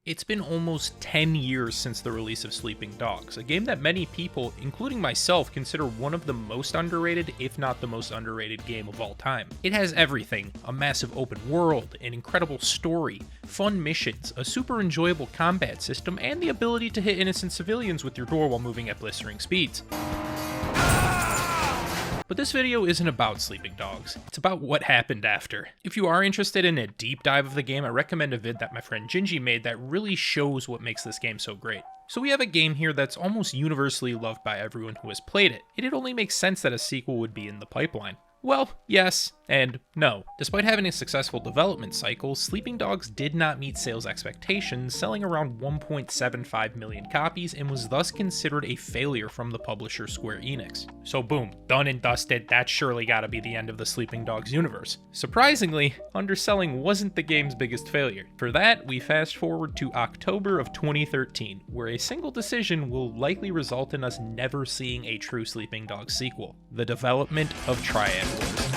It's been almost 10 years since the release of Sleeping Dogs, a game that many people, including myself, consider one of the most underrated, if not the most underrated game of all time. It has everything: a massive open world, an incredible story, fun missions, a super enjoyable combat system, and the ability to hit innocent civilians with your door while moving at blistering speeds. But this video isn't about Sleeping Dogs, it's about what happened after. If you are interested in a deep dive of the game, I recommend a vid that my friend Gingy made that really shows what makes this game so great. So we have a game here that's almost universally loved by everyone who has played it. It only makes sense that a sequel would be in the pipeline. Well, yes and no. Despite having a successful development cycle, Sleeping Dogs did not meet sales expectations, selling around 1.75 million copies and was thus considered a failure from the publisher Square Enix. So boom, done and dusted, that's surely gotta be the end of the Sleeping Dogs universe. Surprisingly, underselling wasn't the game's biggest failure. For that, we fast forward to October of 2013, where a single decision will likely result in us never seeing a true Sleeping Dogs sequel: the development of Triad Wars.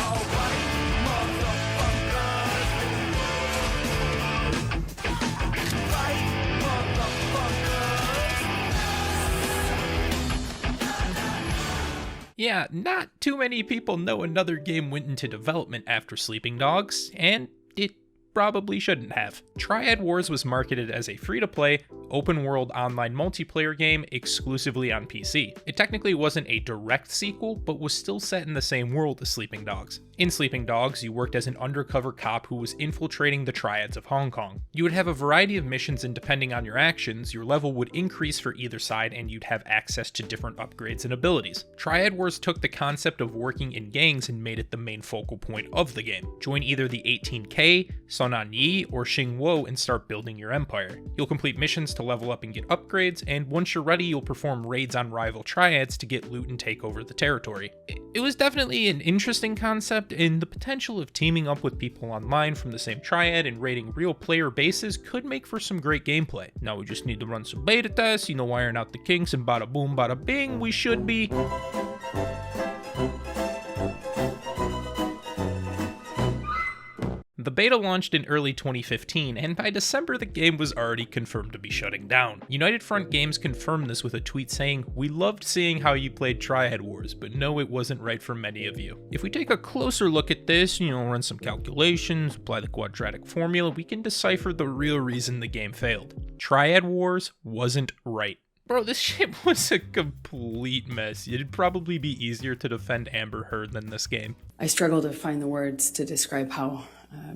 Yeah, not too many people know another game went into development after Sleeping Dogs, and it probably shouldn't have. Triad Wars was marketed as a free-to-play, open-world online multiplayer game exclusively on PC. It technically wasn't a direct sequel, but was still set in the same world as Sleeping Dogs. In Sleeping Dogs, you worked as an undercover cop who was infiltrating the triads of Hong Kong. You would have a variety of missions, and depending on your actions, your level would increase for either side and you'd have access to different upgrades and abilities. Triad Wars took the concept of working in gangs and made it the main focal point of the game. Join either the 18K, Sun On Yi, or Xing Wo and start building your empire. You'll complete missions to level up and get upgrades, and once you're ready, you'll perform raids on rival triads to get loot and take over the territory. It was definitely an interesting concept, and the potential of teaming up with people online from the same triad and raiding real player bases could make for some great gameplay. Now we just need to run some beta tests, iron out the kinks, and bada boom bada bing, we should be... The beta launched in early 2015, and by December the game was already confirmed to be shutting down. United Front Games confirmed this with a tweet saying, "We loved seeing how you played Triad Wars, but no, it wasn't right for many of you." If we take a closer look at this, run some calculations, apply the quadratic formula, we can decipher the real reason the game failed. Triad Wars wasn't right. Bro, this shit was a complete mess. It'd probably be easier to defend Amber Heard than this game. I struggle to find the words to describe how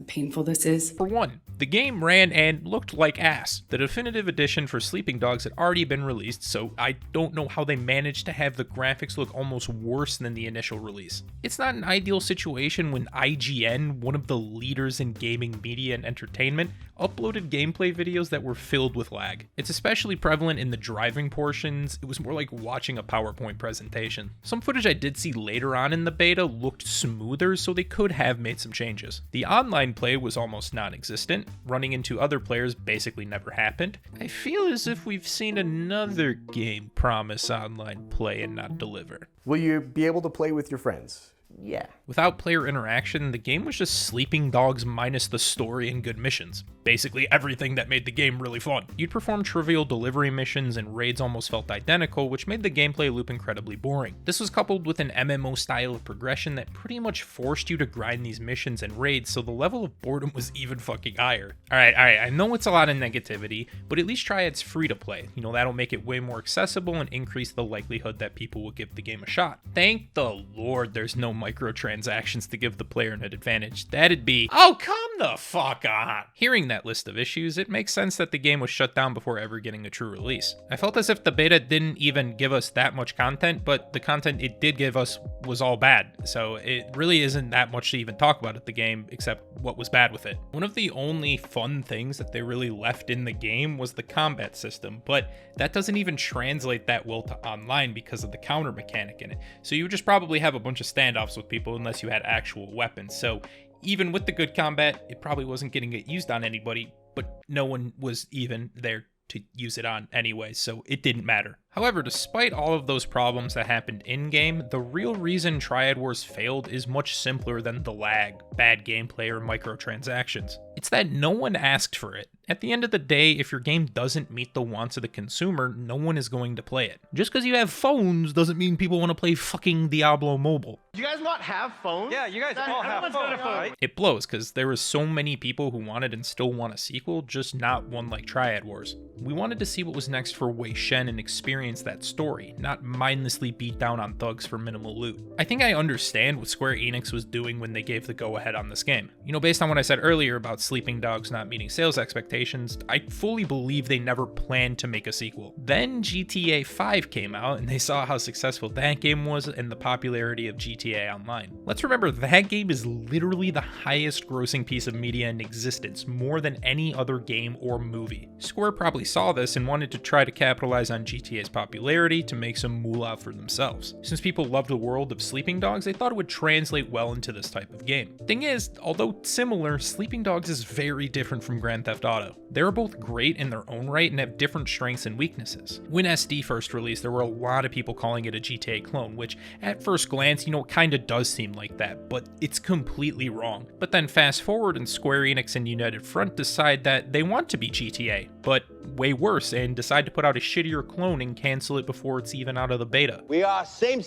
painful this is. For one, the game ran and looked like ass. The definitive edition for Sleeping Dogs had already been released, so I don't know how they managed to have the graphics look almost worse than the initial release. It's not an ideal situation when IGN, one of the leaders in gaming media and entertainment, uploaded gameplay videos that were filled with lag. It's especially prevalent in the driving portions. It was more like watching a PowerPoint presentation. Some footage I did see later on in the beta looked smoother, so they could have made some changes. The online play was almost non-existent. Running into other players basically never happened. I feel as if we've seen another game promise online play and not deliver. Will you be able to play with your friends? Yeah. Without player interaction, the game was just Sleeping Dogs minus the story and good missions. Basically everything that made the game really fun. You'd perform trivial delivery missions and raids almost felt identical, which made the gameplay loop incredibly boring. This was coupled with an MMO style of progression that pretty much forced you to grind these missions and raids, so the level of boredom was even fucking higher. Alright, I know it's a lot of negativity, but at least Triad's free to play. That'll make it way more accessible and increase the likelihood that people will give the game a shot. Thank the Lord there's no microtransactions to give the player an advantage. That'd be, oh, come the fuck on. Hearing that list of issues, it makes sense that the game was shut down before ever getting a true release. I felt as if the beta didn't even give us that much content, but the content it did give us was all bad, so it really isn't that much to even talk about at the game except what was bad with it. One of the only fun things that they really left in the game was the combat system, but that doesn't even translate that well to online because of the counter mechanic in it. So you would just probably have a bunch of standoffs with people unless you had actual weapons. So even with the good combat, it probably wasn't getting it used on anybody, but no one was even there to use it on anyway, so it didn't matter. However, despite all of those problems that happened in-game, the real reason Triad Wars failed is much simpler than the lag, bad gameplay, or microtransactions. It's that no one asked for it. At the end of the day, if your game doesn't meet the wants of the consumer, no one is going to play it. Just because you have phones doesn't mean people want to play fucking Diablo Mobile. Do you guys not have phones? Yeah, you guys all have phones, right? It blows because there was so many people who wanted and still want a sequel, just not one like Triad Wars. We wanted to see what was next for Wei Shen and experience that story, not mindlessly beat down on thugs for minimal loot. I think I understand what Square Enix was doing when they gave the go-ahead on this game. You know, based on what I said earlier about Sleeping Dogs not meeting sales expectations, I fully believe they never planned to make a sequel. Then GTA 5 came out and they saw how successful that game was and the popularity of GTA Online. Let's remember that game is literally the highest grossing piece of media in existence, more than any other game or movie. Square probably saw this and wanted to try to capitalize on GTA's popularity to make some moolah for themselves. Since people love the world of Sleeping Dogs, they thought it would translate well into this type of game. Thing is, although similar, Sleeping Dogs is very different from Grand Theft Auto. They're both great in their own right and have different strengths and weaknesses. When SD first released, there were a lot of people calling it a GTA clone, which at first glance, you know, kind of does seem like that, but it's completely wrong. But then fast forward and Square Enix and United Front decide that they want to be GTA, but way worse, and decide to put out a shittier clone and cancel it before it's even out of the beta. We are same,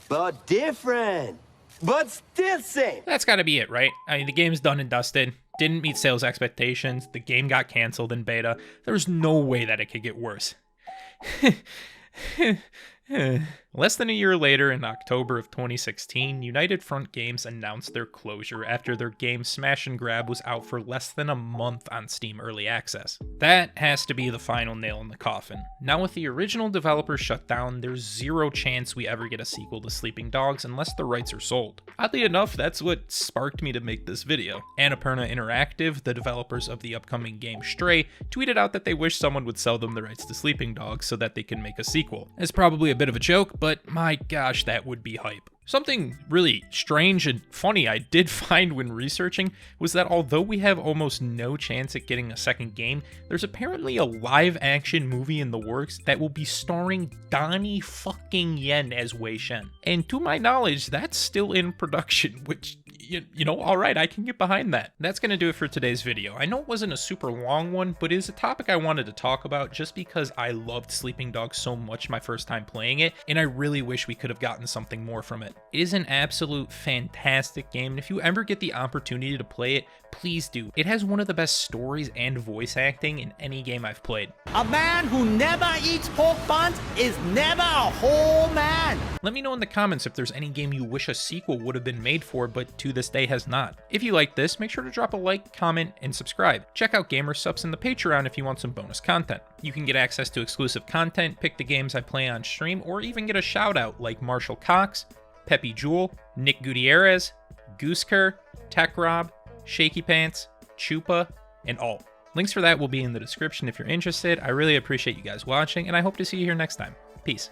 but different. But still same. That's gotta be it, right? I mean, the game's done and dusted. Didn't meet sales expectations. The game got canceled in beta. There's no way that it could get worse. Less than a year later, in October of 2016, United Front Games announced their closure after their game Smash and Grab was out for less than a month on Steam Early Access. That has to be the final nail in the coffin. Now with the original developers shut down, there's zero chance we ever get a sequel to Sleeping Dogs unless the rights are sold. Oddly enough, that's what sparked me to make this video. Annapurna Interactive, the developers of the upcoming game Stray, tweeted out that they wish someone would sell them the rights to Sleeping Dogs so that they can make a sequel. It's probably a bit of a joke, but my gosh, that would be hype. Something really strange and funny I did find when researching was that although we have almost no chance at getting a second game, there's apparently a live-action movie in the works that will be starring Donnie fucking Yen as Wei Shen. And to my knowledge, that's still in production, which, you know, alright, I can get behind that. That's gonna do it for today's video. I know it wasn't a super long one, but it is a topic I wanted to talk about just because I loved Sleeping Dogs so much my first time playing it, and I really wish we could have gotten something more from it. It is an absolute fantastic game, and if you ever get the opportunity to play it, please do. It has one of the best stories and voice acting in any game I've played. A man who never eats pork buns is never a whole man. Let me know in the comments if there's any game you wish a sequel would have been made for, but to this day has not. If you like this, make sure to drop a like, comment, and subscribe. Check out Gamer Subs in the Patreon if you want some bonus content. You can get access to exclusive content, pick the games I play on stream, or even get a shout out like Marshall Cox, Peppy Jewel, Nick Gutierrez, Gooseker, Tech Rob, Shaky Pants, Chupa, and Alt. Links for that will be in the description if you're interested. I really appreciate you guys watching, and I hope to see you here next time. Peace.